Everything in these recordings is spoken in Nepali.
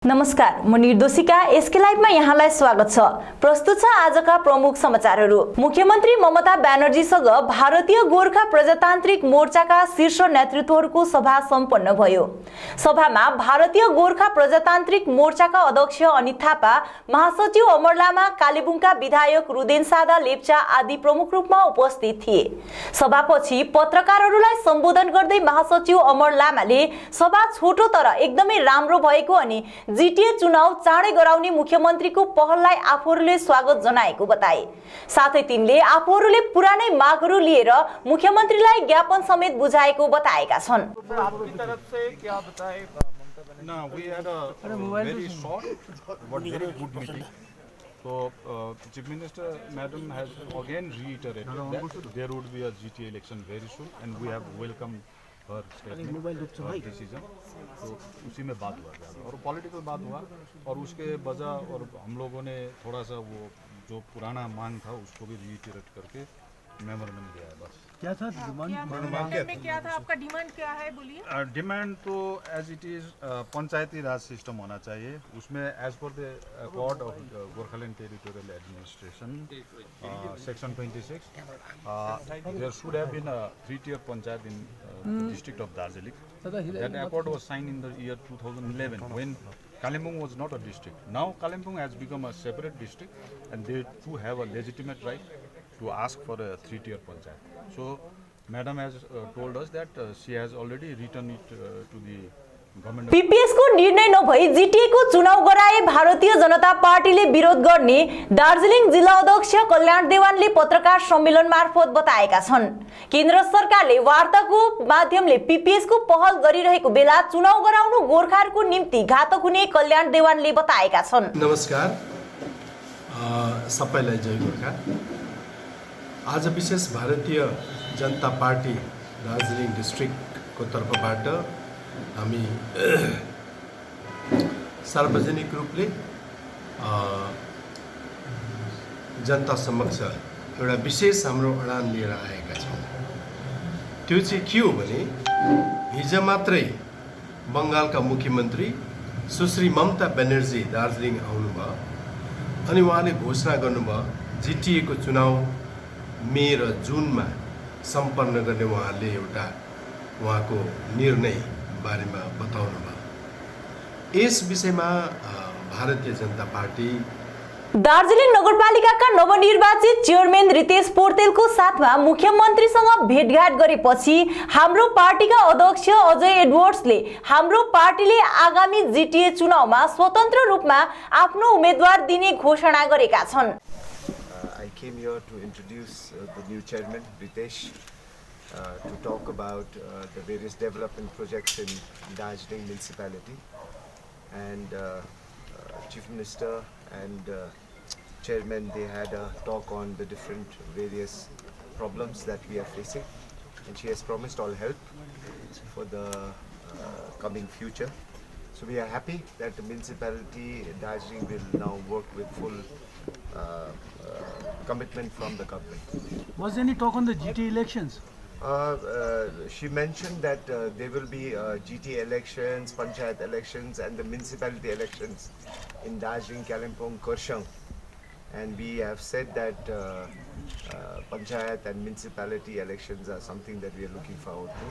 नमस्कार, म निर्दोषिका एसके लाइभमा यहाँलाई स्वागत छ। प्रस्तुत छ आजका प्रमुख समाचारहरू। मुख्यमन्त्री ममता ब्यानर्जीसँग भारतीय गोर्खा प्रजातान्त्रिक मोर्चाका शीर्ष नेतृत्वहरूको सभा सम्पन्न भयो। सभामा भारतीय गोर्खा प्रजातान्त्रिक मोर्चाका अध्यक्ष अनित थापा, महासचिव अमर लामा, कालेबुङका विधायक रुदेन सादा लेप्चा आदि प्रमुख रूपमा उपस्थित थिए। सभापछि पत्रकारहरूलाई सम्बोधन गर्दै महासचिव अमर लामाले सभा छोटो तर एकदमै राम्रो भएको अनि जीटीए चुनाव चाँडै गराउने मुख्यमन्त्रीको पहललाई आफूहरूले स्वागत जनाएको बताए। साथै तिनले आफूहरूले पुरानै मागहरू लिएर मुख्यमन्त्रीलाई ज्ञापन समेत बुझाएको बताएका छन्। आपकी तरफ से क्या बताए Mamata Banerjee? We had a very short but very good meeting. So Chief Minister Madam has again reiterated that there would be a GTA election very soon and we have welcomed her statement, her decision. तो उसी में बात हुआ ज़्यादा और पॉलिटिकल बात हुआ और उसके वजह और हम लोगों ने थोड़ा सा वो जो पुराना मांग था उसको भी रीइटरेट करके मेमोरेंडम दिया है। बस क्या था डिमांड में क्या था आपका डिमांड क्या है बोलिए? डिमांड तो as it is Panchayati Raj system होना चाहिए। उसमें as per the accord of Gorkhaland territorial administration section 26 there should have been a 3-tier panchayat in district of Darjeeling. That accord was signed in the year 2011 when Kalimpong was not a district. Now Kalimpong has become a separate district and they too have a legitimate right to ask for a 3-tier panchayat. So Madam has told us that she has already written it to the government. PPS को निर्णय नभई जीटीए को चुनाव गराए भारतीय जनता पार्टीले विरोध गर्ने दार्जिलिङ जिल्ला अध्यक्ष कल्याण देवानले पत्रकार सम्मेलन मार्फत बताएका छन्। केन्द्र सरकारले वार्ताको माध्यमले पीपीएस को पहल गरिरहेको बेला चुनाव गराउनु गोर्खाहरूको निम्ति घातक हुने कल्याण देवानले बताएका छन्। नमस्कार, सबैलाई जय गोर्खा। आज विशेष भारतीय जनता पार्टी दार्जिलिङ डिस्ट्रिक्टको तर्फबाट हामी सार्वजनिक रूपले जनता समक्ष एउटा विशेष हाम्रो अडान लिएर आएका छौँ। त्यो चाहिँ के हो भने हिजो मात्रै बङ्गालका मुख्यमन्त्री सुश्री ममता ब्यानर्जी दार्जिलिङ आउनुभयो अनि उहाँले घोषणा गर्नुभयो जीटीए को चुनाव मे र जुनमा सम्पन्न गर्ने उहाँले एउटा उहाँको निर्णय बारेमा बताउनु भयो। यस विषयमा भारतीय जनता पार्टी दार्जिलिङ नगरपालिकाका नवनिर्वाचित चेयरम्यान रितेश पोर्तेलको साथमा मुख्यमन्त्रीसँग भेटघाट गरेपछि हाम्रो पार्टीका अध्यक्ष अजय एडवर्ड्सले हाम्रो पार्टीले आगामी जीटीए चुनावमा स्वतन्त्र रूपमा आफ्नो उम्मेदवार दिने घोषणा गरेका छन्। I came here to introduce the new chairman Ritesh to talk about the various development projects in Darjeeling municipality, and Chief Minister and Chairman, they had a talk on the different various problems that we are facing, and she has promised all help for the coming future. So we are happy that the municipality Darjeeling will now work with full commitment from the government. Was there any talk on the GT elections? She mentioned that there will be GT elections, Panchayat elections and the municipality elections in Darjeeling, Kalimpong, Kurshang. And we have said that Panchayat and municipality elections are something that we are looking forward to.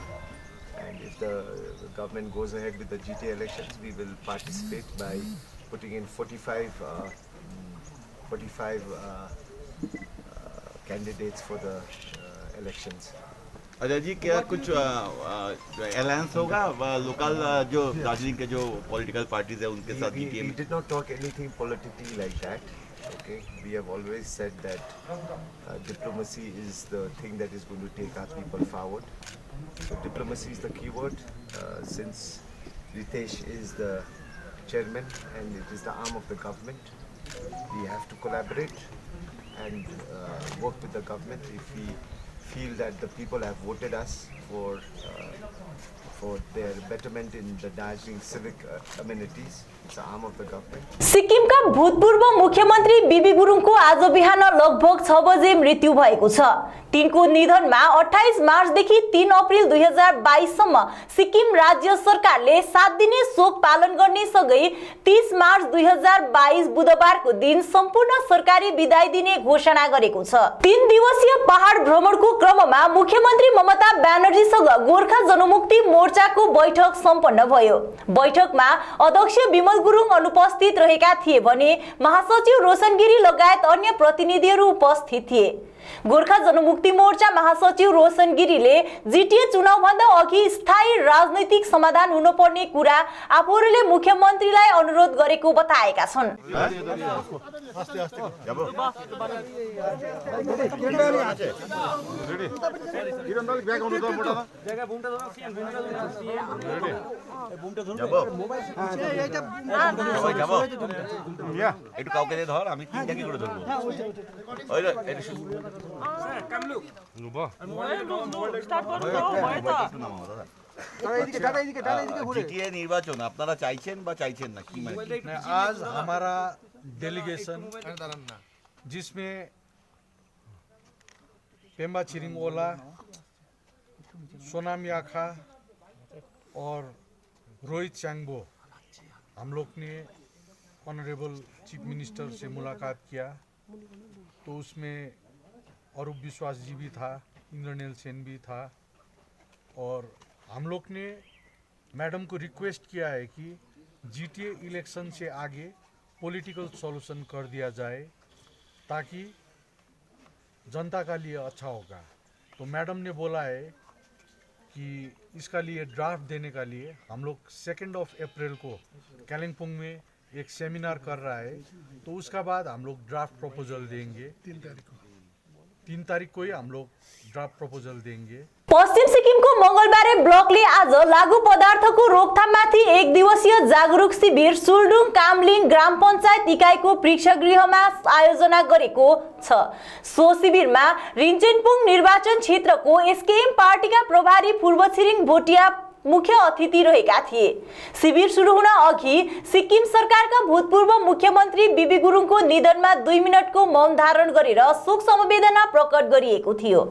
And if the government goes ahead with the GT elections, we will participate by putting in 45 candidates for the elections. Ajay ji, क्या कुछ अलायंस होगा लोकल जो दार्जिलिंग के जो पॉलिटिकल पार्टीज है उनके साथ? We did not talk anything politically like that. Okay, we have always said that diplomacy is the thing that is going to take our people forward. So diplomacy is the key word. Since Ritesh is the chairman and it is the arm of the government, we have to collaborate and work with the government. If we feel that the people have voted us for their betterment in the Darjeeling civic amenities. It's an arm of the government. सिक्किमका भूतपूर्व मुख्यमन्त्री बीबी गुरुङको आज बिहान लगभग 6 बजे मृत्यु भएको छ। तिनको निधनमा 28 मार्चदेखि 3 अप्रिल 2022 सम्म सिक्किम राज्य सरकारले 7 दिने शोक पालन गर्ने सँगै 30 मार्च 2022 बुधबारको दिन सम्पूर्ण सरकारी बिदाई दिने घोषणा गरेको छ। 3 दिवसीय पहाड भ्रमणको क्रममा मुख्यमन्त्री ममता ब्यानर्जीसँग गोर्खा जनमुक्ति मोर्चाको बैठक सम्पन्न भयो। बैठकमा अध्यक्ष विमल गुरुङ अनुपस्थित रहेका थिए भने महासचिव रोशन गिरी लगायत अन्य प्रतिनिधिहरू उपस्थित थिए। गोर्खा जनमुक्ति मोर्चा महासचिव रोशन गिरीले जिटिए चुनावभन्दा अघि स्थायी राजनैतिक समाधान हुनुपर्ने कुरा आफूहरूले मुख्यमन्त्रीलाई अनुरोध गरेको बताएका छन्। একটু কাউকে দিয়ে ধর, আমি তিনটা কি করে ধরবো? ওই রে, এটা শুরু জিটিএ নির্বাচন আপনারা চাইছেন বা চাইছেন না, কি মানে? आज हमारा डेलीगेशन जिसमें पेम्बा छिरिङ ओला, सोनाम याखा और रोहित चांगबो, हम लोग ने ऑनरेबल चीफ मिनिस्टर से मुलाकात किया। तो उसमें अरूप विश्वास जी भी था, इंद्रनील सेन भी था, और हम लोग ने मैडम को रिक्वेस्ट किया है कि जीटीए इलेक्शन से आगे पॉलिटिकल सॉल्यूशन कर दिया जाए ताकि जनता का लिए अच्छा होगा। तो मैडम ने बोला है कि इसका लिए ड्राफ्ट देने का लिए हम लोग 2 अप्रैल को कालिम्पोंग में एक सेमिनार कर रहा है। तो उसका बाद हम लोग ड्राफ्ट प्रपोजल देंगे। 3 तारिक को ही हम लोग ड्राफ्ट प्रपोजल देंगे। पश्चिम सिक्किमको मंगलबारे ब्लकले आज लागू पदार्थको रोकथाममाथि 1 दिवसीय जागरुक शिविर सुलडुङ कामलिङ ग्राम पञ्चायत इकाइको प्रेक्षागृहमा आयोजना गरेको छ। सो शिविरमा रिन्चेनपुङ निर्वाचन क्षेत्रको एसकेएम पार्टीका प्रभारी पूर्व छिरिङ भोटिया मुख्य अतिथि रहेका थिए। शिविर सुरु हुन अघि सिक्किम सरकारका भूतपूर्व मुख्यमन्त्री बीबी गुरुङको निधनमा 2 मिनटको मौन धारण गरेर शोक समवेदना प्रकट गरिएको थियो।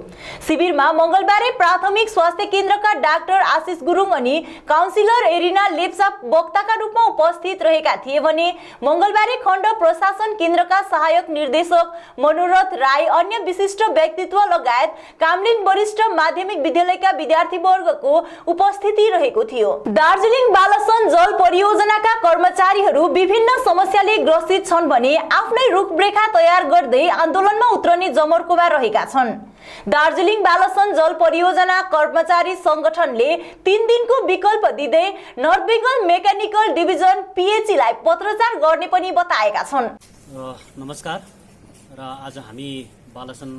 शिविरमा मंगलबारे प्राथमिक स्वास्थ्य केन्द्रका डाक्टर आशिष गुरुङ अनि काउन्सिलर एरिना लेप्चा वक्ताका रूपमा उपस्थित रहेका थिए भने मंगलबारे खण्ड प्रशासन केन्द्रका सहायक निर्देशक मनोरथ राई, अन्य विशिष्ट व्यक्तित्व लगायत कामलिङ वरिष्ठ माध्यमिक विद्यालयका विद्यार्थीवर्गको उपस्थिति रहेको थियो। दार्जिलिङ बालसन जल परियोजनाका कर्मचारीहरू विभिन्न समस्याले ग्रसित छन् भने आफ्नै रूपरेखा तयार गर्दै आन्दोलनमा उत्रने जमर्कोमा रहेका छन्। दार्जिलिङ बालसन जल परियोजना कर्मचारी संगठनले 3 दिनको विकल्प दिँदै नर्थ बेङ्गल मेकानिकल डिभिजन पीएचईलाई पत्रचार गर्ने पनि बताएका छन्। नमस्कार। र आज हामी बालसन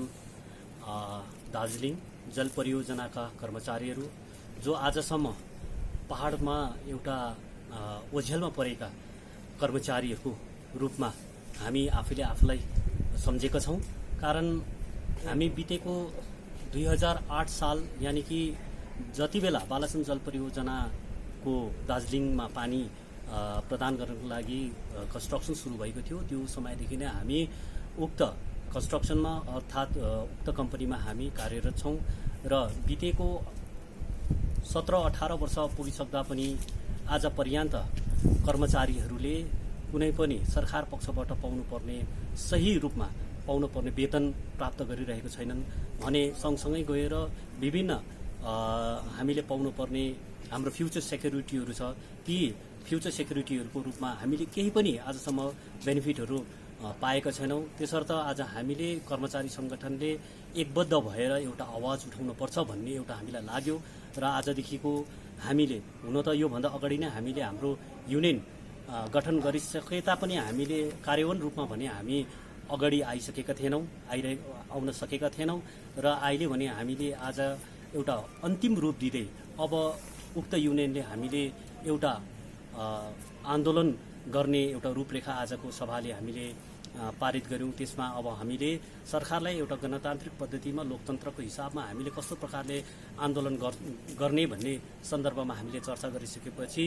दार्जिलिङ जल परियोजनाका कर्मचारीहरू जो आजसम्म पहाडमा एउटा ओझेलमा परेका कर्मचारीहरूको रूपमा हामी आफूले आफूलाई सम्झेका छौँ। कारण हामी बितेको 2008 साल यानि कि जति बेला बालसन जल परियोजनाको दार्जिलिङमा पानी प्रदान गर्नको लागि कन्स्ट्रक्सन सुरु भएको थियो, त्यो समयदेखि नै हामी उक्त कन्स्ट्रक्सनमा अर्थात् उक्त कम्पनीमा हामी कार्यरत छौँ। र बितेको 17-18 वर्ष पुगिसक्दा पनि आज पर्यन्त कर्मचारीहरूले कुनै पनि सरकार पक्षबाट पाउनुपर्ने सही रूपमा पाउनुपर्ने वेतन प्राप्त गरिरहेको छैनन् भने सँगसँगै गएर विभिन्न हामीले पाउनुपर्ने हाम्रो फ्युचर सेक्युरिटीहरू छ, ती फ्युचर सेक्युरिटीहरूको रूपमा हामीले केही पनि आजसम्म बेनिफिटहरू पाएका छैनौँ। त्यसर्थ आज हामीले कर्मचारी सङ्गठनले एकबद्ध भएर एउटा आवाज उठाउनुपर्छ भन्ने एउटा हामीलाई लाग्यो। र आजदेखिको हामीले हुन त योभन्दा अगाडि नै हामीले हाम्रो युनियन गठन गरिसके तापनि हामीले कार्यान्वयन रूपमा भने हामी अगाडि आइसकेका थिएनौँ, आउन सकेका थिएनौँ। र अहिले भने हामीले आज एउटा अन्तिम रूप दिँदै अब उक्त युनियनले हामीले एउटा आन्दोलन गर्ने एउटा रूपरेखा आजको सभाले हामीले पारित गऱ्यौँ। त्यसमा अब हामीले सरकारलाई एउटा गणतान्त्रिक पद्धतिमा लोकतन्त्रको हिसाबमा हामीले कस्तो प्रकारले आन्दोलन गर्ने भन्ने सन्दर्भमा हामीले चर्चा गरिसकेपछि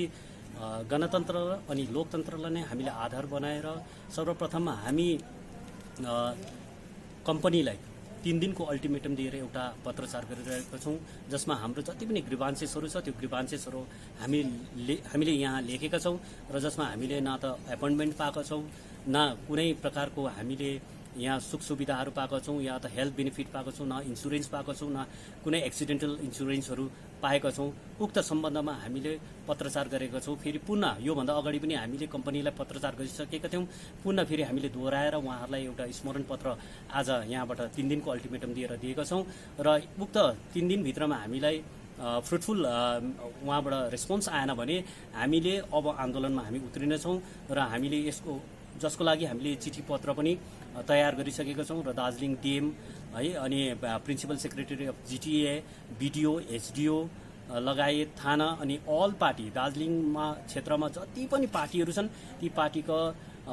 गणतन्त्र अनि लोकतन्त्रलाई नै हामीले आधार बनाएर सर्वप्रथममा हामी कम्पनीलाई 3 दिनको अल्टिमेटम दिएर एउटा पत्रचार गरिरहेका छौँ, जसमा हाम्रो जति पनि ग्रिभान्सेसहरू छ त्यो ग्रिभान्सेसहरू हामीले यहाँ लेखेका छौँ र जसमा हामीले न त एपोइन्टमेन्ट पाएका छौँ, न कुनै प्रकारको हामीले यहाँ सुख सुविधाहरू पाएका छौँ, या त हेल्थ बेनिफिट पाएका छौँ, न इन्सुरेन्स पाएका छौँ, न कुनै एक्सिडेन्टल इन्सुरेन्सहरू पाएका छौँ। उक्त सम्बन्धमा हामीले पत्रचार गरेका छौँ। फेरि पुनः योभन्दा अगाडि पनि हामीले कम्पनीलाई पत्रचार गरिसकेका थियौँ। पुनः फेरि हामीले दोहोऱ्याएर उहाँहरूलाई एउटा स्मरण पत्र आज यहाँबाट 3 दिनको अल्टिमेटम दिएका छौँ र उक्त 3 दिनभित्रमा हामीलाई फ्रुटफुल उहाँबाट रेस्पोन्स आएन भने हामीले अब आन्दोलनमा हामी उत्रिनेछौँ र हामीले जसको लागि हामीले चिठी पत्र पनि तयार गरिसकेका छौँ र दार्जिलिङ डिएम है अनि principal secretary of GTA, BDO, SDO लगायत थाना अनि अल पार्टी दार्जिलिङमा क्षेत्रमा जति पनि पार्टीहरू छन् ती पार्टीका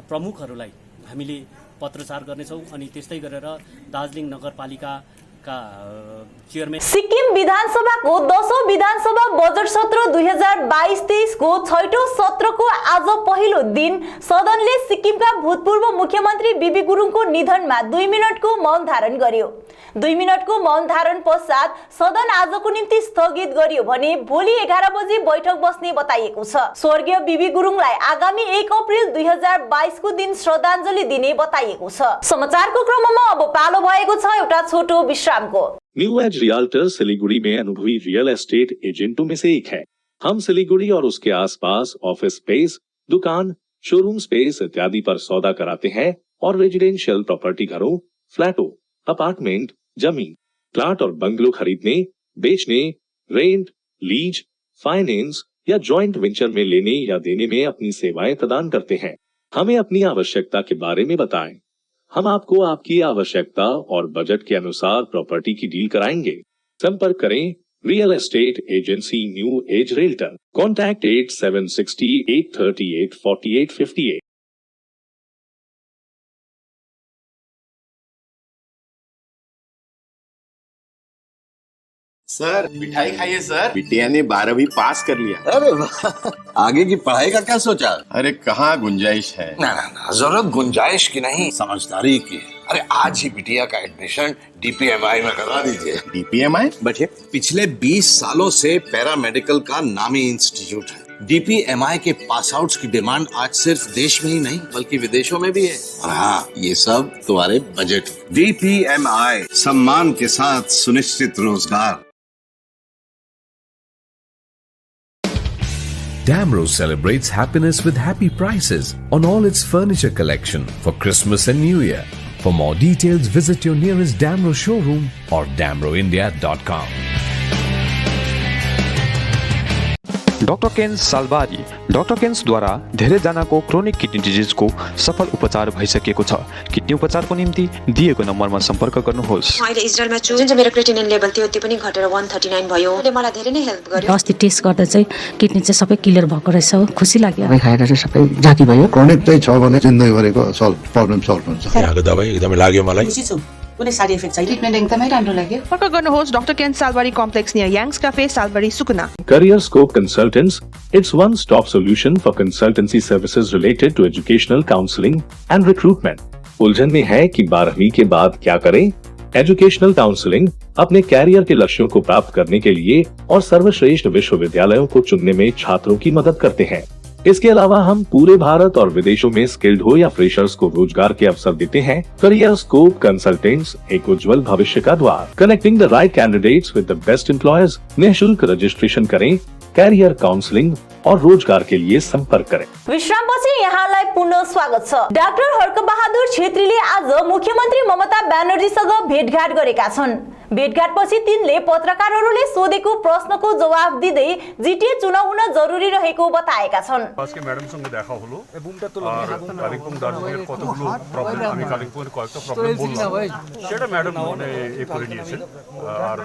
प्रमुखहरूलाई हामीले पत्रचार गर्नेछौँ। अनि त्यस्तै गरेर दार्जिलिङ नगरपालिकाका चेयरम्यान सिक्किम विधानसभाको 10औं विधानसभा बजेट सत्र 2022-23 को 6औं सत्रको आज पहिलो दिन सदनले सिक्किमका भूतपूर्व मुख्यमन्त्री बीबी गुरुङको निधनमा 2 मिनटको मौन धारण गर्यो। 2 मिनटको मौन धारण पश्चात सदन आजको निम्ति स्थगित गरियो भने भोलि 11 बजे बैठक बस्ने बताइएको छ। स्वर्गीय बीबी गुरुङलाई आगामी 1 अप्रिल 2022 को दिन श्रद्धाञ्जली दिने बताइएको छ। समाचारको क्रममा अब पालो भएको छ एउटा छोटो विश्रामको। न्यू एज रियल्टर सिलीगुड़ी में अनुभवी रियल एस्टेट एजेंटों में से एक है। हम सिलीगुड़ी और उसके आसपास ऑफिस स्पेस, दुकान, शोरूम स्पेस इत्यादि पर सौदा कराते हैं और रेजिडेंशियल प्रॉपर्टी घरों, फ्लैटों, अपार्टमेंट, जमीन, प्लाट और बंगलो खरीदने, बेचने, रेंट, लीज, फाइनेंस या जॉइंट वेंचर में लेने या देने में अपनी सेवाएं प्रदान करते हैं। हमें अपनी आवश्यकता के बारे में बताएं। हम आपको आपकी आवश्यकता और बजट के अनुसार प्रॉपर्टी की डील कराएंगे। संपर्क करें real estate agency new age realtor. Contact 8760 838 4858। Sir मिठाई खाइए सर, बिटिया ने 12वीं पास कर लिया। अरे वाह, आगे की पढ़ाई का क्या सोचा? अरे कहाँ गुंजाइश है। ना ना ना, जरूरत गुंजाइश की नहीं समझदारी की है। अरे आज ही बिटिया का एडमिशन डीपीएमआई में करवा दीजिए। डीपीएमआई बैठिए। पिछले 20 सालों से पैरामेडिकल का नामी इंस्टीट्यूट है। डीपीएमआई के पास आउट्स की डिमांड आज सिर्फ देश में ही नहीं बल्कि विदेशों में भी है। और हाँ, ये सब तुम्हारे बजट। डीपीएमआई, सम्मान के साथ सुनिश्चित रोजगार। Damro celebrates happiness with happy prices on all its furniture collection for Christmas and New Year. For more details, visit your nearest Damro showroom or damroindia.com. Doctor Kens Salbari. Doctor केन्सद्वारा धेरैजनाको क्रोनिक किडनी डिजिजको सफल उपचार भइसकेको छ। किडनी उपचारको निम्ति दिएको नम्बरमा सम्पर्क गर्नुहोस्। अहिले इजरायलमा छु। जुन चाहिँ मेरो क्रिएटिनिन लेभल थियो त्यो पनि घटेर 139 भयो। ले मलाई धेरै नै हेल्प गर्यो। अस्ति टेस्ट गर्दा चाहिँ किडनी चाहिँ सबै क्लियर भएको रहेछ। खुसी लाग्यो। दबाई खाएर चाहिँ सबै जाती भयो। क्रोनिक चाहिँ छ भने जिन्दगीभरिको प्रब्लम सल्भ हुन्छ। यहाँको दबाई एकदमै लाग्यो मलाई। खुसी छु। कुनै साइड इफेक्ट छैन। ट्रिटमेन्ट एकदमै राम्रो लाग्यो। सम्पर्क गर्नुहोस् doctor Kens Salbari complex near Yang's cafe Salbari Sukuna. CareerScope Consultants, its one-stop solution for consultancy services related to educational counseling and recruitment. उलझन में है कि 12वीं के बाद क्या करें? एजुकेशनल काउंसलिंग अपने कैरियर के लक्ष्यों को प्राप्त करने के लिए और सर्वश्रेष्ठ विश्वविद्यालयों को चुनने में छात्रों की मदद करते हैं। इसके अलावा हम पूरे भारत और विदेशों में स्किल्ड हो या फ्रेशर्स को रोजगार के अवसर देते हैं। CareerScope कंसल्टेंट्स, एक उज्जवल भविष्य का द्वार। Connecting the right candidates with the best employers. निःशुल्क रजिस्ट्रेशन करें। कैरियर काउंसलिंग और रोजगार के लिए संपर्क करें। विश्रामपछि यहाँलाई पुनः स्वागत छ। डाक्टर हर्कबहादुर छेत्रीले आज मुख्यमन्त्री ममता ब्यानर्जीसँग भेटघाट गरेका छन्। भेटघाटपछि तिनले पत्रकारहरूले सोधेको प्रश्नको जवाब दिँदै जिटिए चुनाव हुन जरुरी रहेको बताएका छन्। আজকে ম্যাডাম সঙ্গে দেখা হলো। কালিম্পং দার্জিলিংয়ের কতগুলো প্রবলেম, আমি কালিম্পংয়ের কয়েকটা প্রবলেম বললাম, সেটা ম্যাডাম মানে এ করে নিয়েছেন। আর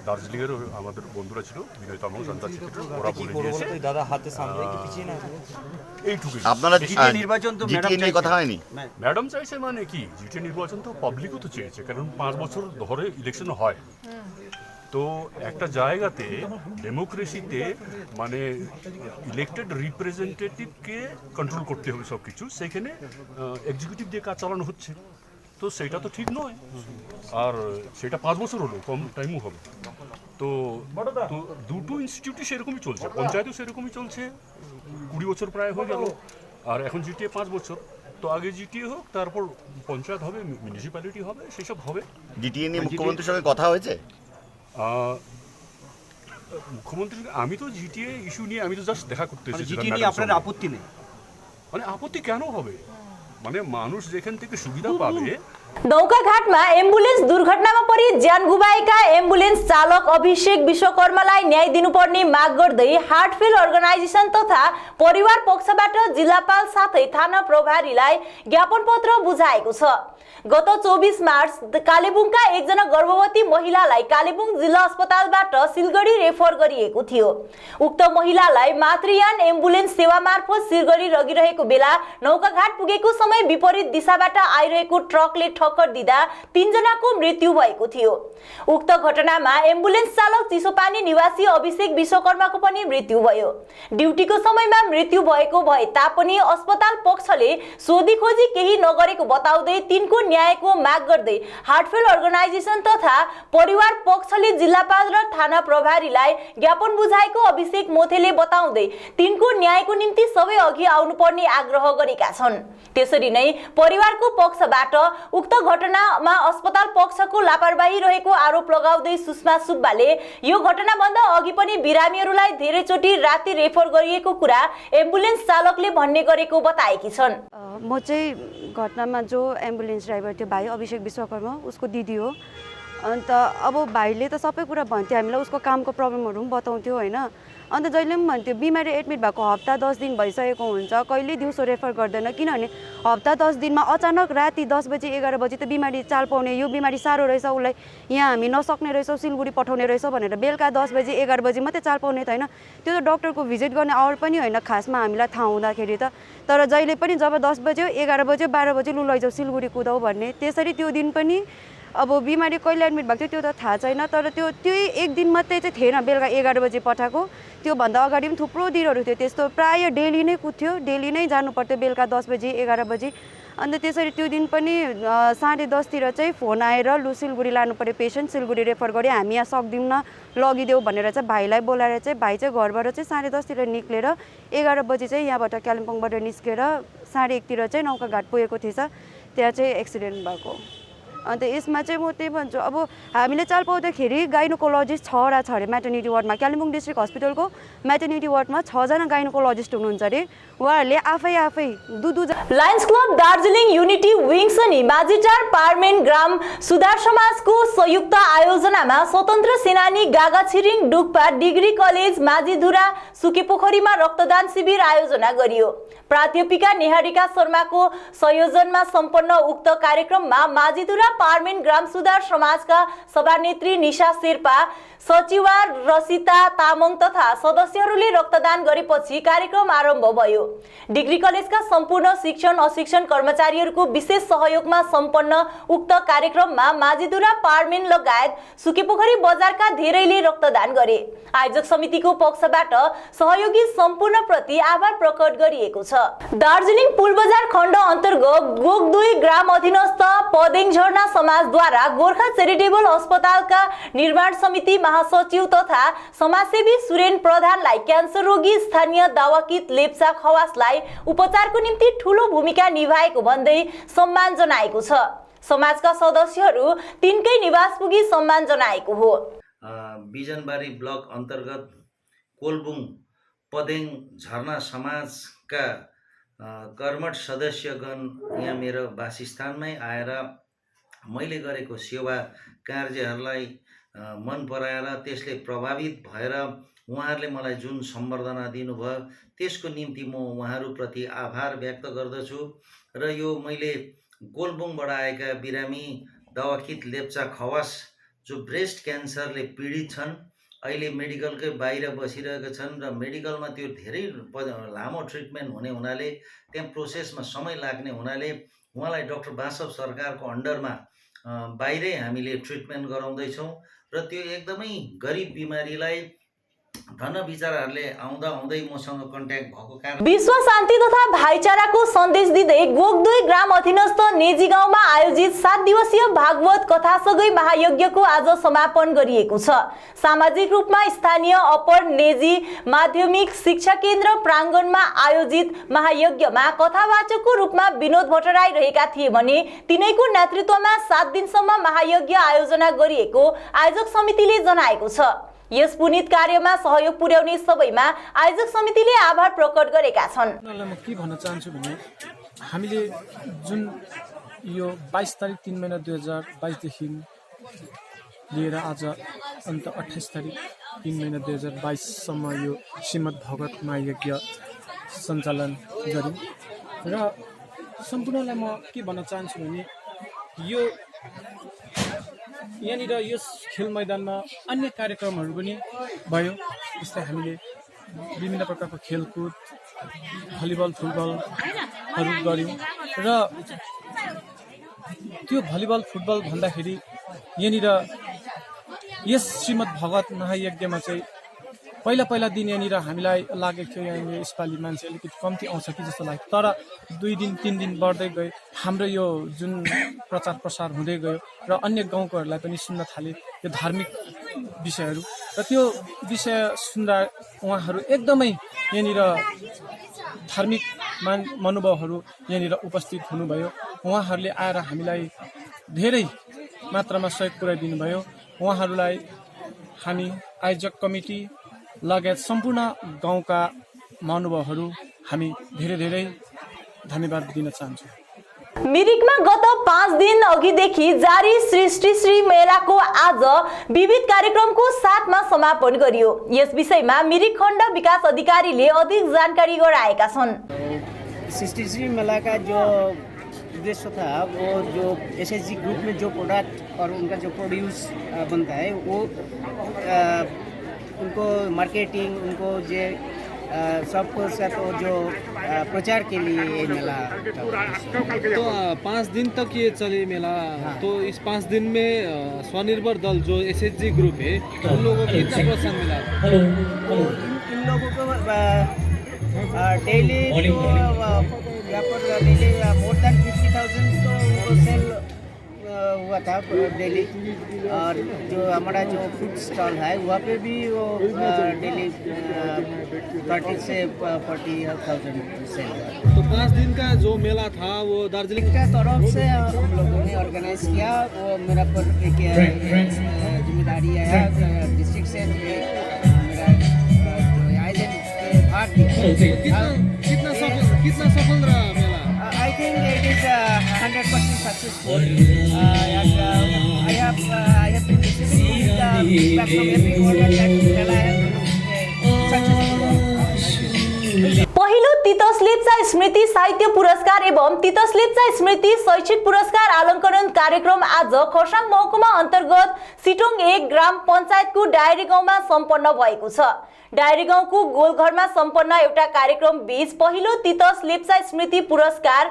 দার্জিলিংয়েরও আমাদের বন্ধুরা ছিল, বিনয় তর্মক, জনতা চিত্র, ওরা বলে দিয়েছে এইটুকুই। আপনারা নির্বাচন তো জিটিএ নিয়ে কথা হয়নি? ম্যাডাম চাইছে মানে কি, জিটিএ নির্বাচন তো পাবলিকও তো চেয়েছে, কারণ 5 বছর ধরে ইলেকশন হয়। তো একটা জায়গাতে ডেমোক্রেসিতে মানে ইলেক্টেড রিপ্রেজেন্টেটিভকে কন্ট্রোল করতে হবে সব কিছু, সেখানে এক্সিকিউটিভ দিয়ে কাজ চালানো হচ্ছে, তো সেটা তো ঠিক নয়। আর সেটা 5 বছর হলো, কম টাইমও হবে। তো দুটো ইনস্টিটিউটই সেরকমই চলছে, পঞ্চায়েতও সেরকমই চলছে, 20 বছর প্রায় হয়ে গেল। আর এখন জিটিএ 5 বছর, তো আগে জিটিএ হোক, তারপর পঞ্চায়েত হবে, মিউনিসিপ্যালিটি হবে, সেসব হবে। জিটিএ নিয়ে মুখ্যমন্ত্রীর সঙ্গে কথা হয়েছে? মুখ্যমন্ত্রী, আমি তো জিটিএ ইস্যু নিয়ে আমি তো জাস্ট দেখা করতে এসেছি। আপনার আপত্তি নেই? মানে আপত্তি কেন হবে, মানে মানুষ যেখান থেকে সুবিधा पावे। नौकाघाटमा एम्बुलेन्स दुर्घटनामा परि ज्यान गुमाएका एम्बुलेन्स चालक अभिषेक विश्वकर्मालाई न्याय दिनुपर्ने माग गर्दै हार्टफेल अर्गनाइजेसन तथा परिवार पक्षबाट जिल्लापाल साथै थाना प्रभारीलाई ज्ञापन पत्र बुझाएको छ। गत 24 मार्च कालेबुङका एकजना गर्भवती महिलालाई कालेबुङ जिल्ला अस्पतालबाट सिलगढी रेफर गरिएको थियो। उक्त महिलालाई मातृयान एम्बुलेन्स सेवा मार्फत सिलगढी लगिरहेको बेला नौकाघाट पुगेको समय विपरीत दिशाबाट आइरहेको ट्रकले ठक्कर दिँदा 3 जनाको मृत्यु भएको थियो। उक्त घटनामा एम्बुलेन्स चालक चिसोपानी निवासी अभिषेक विश्वकर्माको पनि मृत्यु भयो। ड्युटीको समयमा मृत्यु भएको भए तापनि अस्पताल पक्षले सोधी खोजी केही नगरेको बताउँदै तिनको न्यायको माग गर्दै हार्टफेल अर्गनाइजेसन तथा परिवार पक्षले जिल्लापाल र थाना प्रभारीलाई ज्ञापन बुझाएको अभिषेक मोथेले बताउँदै तिनको न्यायको निम्ति सबै अघि आउनुपर्ने आग्रह गरेका छन्। त्यसरी नै परिवारको पक्षबाट उक्त घटनामा अस्पताल पक्षको लापरवाही रहेको आरोप लगाउँदै सुषमा सुब्बाले यो घटनाभन्दा अघि पनि बिरामीहरूलाई धेरैचोटि राति रेफर गरिएको कुरा एम्बुलेन्स चालकले भन्ने गरेको बताएकी छन्। म चाहिँ घटनामा जो एम्बुलेन्स ड्राइभर थियो भाइ अभिषेक विश्वकर्मा, उसको दिदी हो। अन्त अब भाइले त सबै कुरा भन्थ्यो हामीलाई, उसको कामको प्रब्लमहरू पनि बताउँथ्यो होइन। अन्त जहिले पनि भन्थ्यो बिमारी एडमिट भएको हप्ता 10 दिन भइसकेको हुन्छ, कहिले दिउँसो रेफर गर्दैन, किनभने हप्ता 10 दिनमा अचानक राति 10 बजे 11 बजे त बिमारी चाल पाउने, यो बिमारी साह्रो रहेछ, उसलाई यहाँ हामी नसक्ने रहेछौँ, सिलगढी पठाउने रहेछौँ भनेर बेलुका 10 बजे 11 बजे मात्रै चाल पाउने त होइन। त्यो त डक्टरको भिजिट गर्ने आवर पनि होइन खासमा हामीलाई थाहा हुँदाखेरि त। तर जहिले पनि जब 10 बज्यो 11 बज्यो 12 बजे लु लैजाऊ सिलगढी कुदाऊ भन्ने, त्यसरी त्यो दिन पनि अब बिमारी कहिले एडमिट भएको थियो त्यो त थाहा छैन। तर त्यही एक दिन मात्रै चाहिँ थिएन, बेलुका 11 बजे पठाएको, त्योभन्दा अगाडि पनि थुप्रो दिनहरू थियो त्यस्तो, प्रायः डेली नै कुद्थ्यो, डेली नै जानु पर्थ्यो बेलुका 10 बजे 11 बजे। अन्त त्यसरी त्यो दिन पनि 10:30 तिर चाहिँ फोन आएर लु सिलगढी लानु पर्यो पेसेन्ट, सिलगढी रेफर गऱ्यो, हामी यहाँ सक्दैनौँ लगिदेऊ भनेर चाहिँ भाइलाई बोलाएर चाहिँ भाइ चाहिँ घरबाट चाहिँ 10:30 तिर निक्लेर 11 बजे चाहिँ यहाँबाट कालिम्पोङबाट निस्केर 1:30 तिर चाहिँ नौकाघाट पुगेको थिएछ, त्यहाँ चाहिँ एक्सिडेन्ट भएको। अन्त यसमा चाहिँ म त्यही भन्छु, अब हामीले चाल पाउँदाखेरि गाइनोकोलोजिस्ट 6वटा छ अरे म्याटर्निटी वार्डमा, कालिम्पोङ डिस्ट्रिक्ट हस्पिटलको म्याटर्निटी वार्डमा 6 जना गाइनोकोलोजिस्ट हुनुहुन्छ अरे, उहाँहरूले आफै Lions Club Darjeeling Unity Wings अनि माझीटार पार्मेन ग्राम सुधार समाजको संयुक्त आयोजनामा स्वतन्त्र सेनानी गागा छिरिङ डुक्पा डिग्री कलेज माझीधुरा सुकेपोखरीमा रक्तदान शिविर आयोजना गरियो। प्राध्यापिका निहारिका शर्माको संयोजनमा सम्पन्न उक्त कार्यक्रममा माझीधुरा पार्मेन ग्राम सुधार समाजका सभानेत्री निशा शेर्पा, सचिवा रसिता तामाङ तथा सदस्यहरूले रक्तदान गरेपछि कार्यक्रम आरम्भ भयो। डिग्री कलेजका सम्पूर्ण शिक्षण अशिक्षण कर्मचारीहरूको विशेष सहयोगमा सम्पन्न उक्त कार्यक्रममा माझीधुरा पार्मेन लगायत सुकेपोखरी बजारका धेरैले रक्तदान गरे। आयोजक समितिको पक्षबाट सहयोगी सम्पूर्ण प्रति आभार प्रकट गरिएको छ। दार्जिलिङ पुलबजार खण्ड अन्तर्गत गोगदुई ग्राम अधीनस्थ पदेङ झरना समाजद्वारा गोर्खा चेरिटेबल अस्पतालका निर्माण समिति महासचिव तथा समाजसेवी सुरेन प्रधानलाई क्यान्सर रोगी स्थानीय दावाकित लेप्चा खवासलाई उपचारको निम्ति ठूलो भूमिका निभाएको भन्दै सम्मान जनाएको छ। समाजका सदस्यहरू तिनकै निवास पुगी सम्मान जनाएको हो। बिजनबारी ब्लक अन्तर्गत कोलबुङ पदेङ झरना समाजका कर्मठ सदस्यगण यहाँ मेरो वासस्थानमै आएर मैले गरेको सेवा कार्यहरूलाई मन पराएर त्यसले प्रभावित भएर उहाँहरूले मलाई जुन सम्बर्धना दिनुभयो त्यसको निम्ति म उहाँहरूप्रति आभार व्यक्त गर्दछु। र यो मैले कोलबुङबाट आएका बिरामी दावाकित लेप्चा खवास जो ब्रेस्ट क्यान्सरले पीडित छन्, अहिले मेडिकलकै बाहिर बसिरहेका छन् र मेडिकलमा त्यो धेरै लामो ट्रिटमेन्ट हुने हुनाले त्यहाँ प्रोसेसमा समय लाग्ने हुनाले उहाँलाई डाक्टर बासव सरकारको अन्डरमा बाहिरै हामीले ट्रिटमेन्ट गराउँदैछौँ र त्यो एकदमै गरिब बिमारीलाई धन विचाराहरूले आउँदै मसँग कन्ट्याक्ट भएको कारण विश्व शान्ति तथा भाइचाराको सन्देश दिँदै गोकदुई ग्राम अधीनस्थ नेजी गाउँमा आयोजित 7 दिवसीय भागवत कथासँगै महायज्ञको आज समापन गरिएको छ। सामाजिक रूपमा स्थानीय अप्पर नेजी माध्यमिक शिक्षा केन्द्र प्राङ्गणमा आयोजित महायज्ञमा कथावाचकको रूपमा विनोद भट्टराई रहेका थिए भने तिनैको नेतृत्वमा 7 दिनसम्म महायज्ञ आयोजना गरिएको आयोजक समितिले जनाएको छ। यस पुनित कार्यमा सहयोग पुर्याउने सबैमा आयोजक समितिले आभार प्रकट गरेका छन्। म के भन्न चाहन्छु भने हामीले जुन यो 22 तारिक 3 महिना 2022 देखि लिएर आज अन्त 28 तारिक 3 महिना 2022 सम्म यो श्रीमद् भागवत महायज्ञ सञ्चालन गर्यौं र सम्पूर्णलाई म के भन्न चाहन्छु भने यो यहाँनिर यस खेल मैदानमा अन्य कार्यक्रमहरू पनि भयो। जस्तै हामीले विभिन्न प्रकारको खेलकुद भलिबल फुटबलहरू गऱ्यौँ र त्यो भलिबल फुटबल भन्दाखेरि यहाँनिर यस श्रीमद् भागवत महायज्ञमा चाहिँ पहिला दिन यहाँनिर हामीलाई लागेको थियो यहाँनिर यसपालि मान्छे अलिकति कम्ती आउँछ कि जस्तो लाग्यो, तर 2 दिन 3 दिन बढ्दै गयो। हाम्रो यो जुन प्रचार प्रसार हुँदै गयो र अन्य गाउँकोहरूलाई पनि सुन्न थाले यो धार्मिक विषयहरू र त्यो विषय सुन्दा उहाँहरू एकदमै यहाँनिर धार्मिक मनोभावहरू यहाँनिर उपस्थित हुनुभयो। उहाँहरूले आएर हामीलाई धेरै मात्रामा सहयोग पुर्याइदिनु भयो। उहाँहरूलाई हामी आयोजक कमिटी लगायत सम्पूर्ण गाउँका महानुभावहरू हामी धेरै धन्यवाद दिन चाहन्छौँ। मिरिकमा गत 5 दिन अघिदेखि जारी सृष्टिश्री मेलाको आज विविध कार्यक्रमको साथमा समापन गरियो। यस विषयमा मिरिक खण्ड विकास अधिकारीले अधिक जानकारी गराएका छन्। सृष्टिश्री मेला का जो उद्देश्य था वो जो एसएचजी ग्रुप में जो प्रोडक्ट और उनका जो प्रोड्यूस बनता है वो उनको मार्केटिंग उनको जो सबको साथ जो प्रचार के लिए ये मेला तो 5 दिन तक ये चले मेला। हाँ। तो इस 5 दिन में स्वनिर्भर दल जो एसएचजी ग्रुप है उन लोगों को कितना प्रोत्साहन मिला? इन लोगों को डेली यहाँ पर डेली मोर देन 50,000 तो उनको सेल हुआ था डेली। और जो हमारा जो फूड स्टॉल है वहाँ पे भी वो डेली 30 से 40,000 सेल हुआ। तो 5 दिन का जो मेला था वो दार्जिलिंग का तरफ से हम लोगों ने ऑर्गेनाइज किया। वो मेरा पर एक जिम्मेदारी है डिस्ट्रिक्ट से मेरा जो आयोजन के भाग कितना सफल रहा मेला? I think it is 100% successful. I have been receiving the feedback from everyone that Mela has been successful. पहिलो तितस लेप्चा स्मृति साहित्य पुरस्कार एवं तितस लेप्चा स्मृति शैक्षिक पुरस्कार आलङ्करण कार्यक्रम आज खरसाङ महकुमा अन्तर्गत सिटोङ 1 ग्राम पञ्चायतको डायरी गाउँमा सम्पन्न भएको छ। डायरी गाउँको गोलघरमा सम्पन्न एउटा कार्यक्रम बीच पहिलो तितस लेप्चा स्मृति पुरस्कार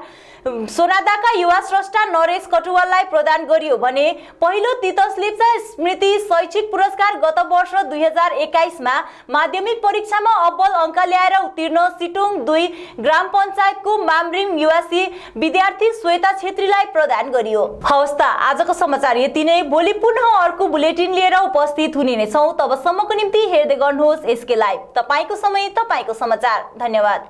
सोनादाका युवा स्रष्टा नरेश कटुवाललाई प्रदान गरियो भने पहिलो तितस लेप्चा स्मृति शैक्षिक पुरस्कार गत वर्ष 2021 मा माध्यमिक परीक्षामा अब्बल अङ्क ल्याएर उत्तीर्ण सिटोङ 2 ग्राम पञ्चायतको मामरिङ युवासी विद्यार्थी श्वेता छेत्रीलाई प्रदान गरियो। हवस् त आजको समाचार यति नै। भोलि पुनः अर्को बुलेटिन लिएर उपस्थित हुने नै छौं। तबसम्मको निम्ति हेर्दै गर्नुहोस् एसके लाइभ। तपाईको समय तपाईको समाचार। धन्यवाद।